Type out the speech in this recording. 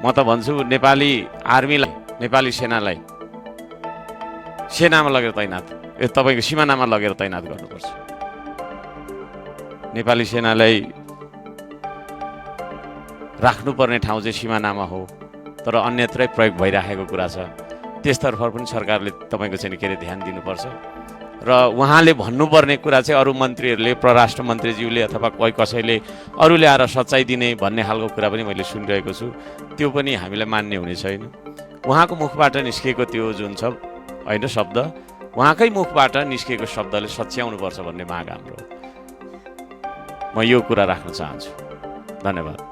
म त भन्छु नेपाली आर्मीलाई, नेपाली सेनालाई सेनामा लगेर तैनात, तपाईँको सिमानामा लगेर तैनात गर्नुपर्छ। नेपाली सेनालाई राख्नुपर्ने ठाउँ चाहिँ सिमानामा हो, तर अन्यत्रै प्रयोग भइराखेको कुरा छ। त्यसतर्फ पनि सरकारले तपाईँको चाहिँ के अरे ध्यान दिनुपर्छ। र उहाँले भन्नुपर्ने कुरा चाहिँ अरू मन्त्रीहरूले, परराष्ट्र मन्त्रीज्यूले अथवा कोही कसैले अरूले आएर सच्चाइ दिने भन्ने खालको कुरा पनि मैले सुनिरहेको छु। त्यो पनि हामीलाई मान्ने हुने छैन। उहाँको मुखबाट निस्किएको त्यो जुन छ होइन शब्द, उहाँकै मुखबाट निस्किएको शब्दले सच्याउनुपर्छ भन्ने माग हाम्रो। म यो कुरा राख्न चाहन्छु। धन्यवाद।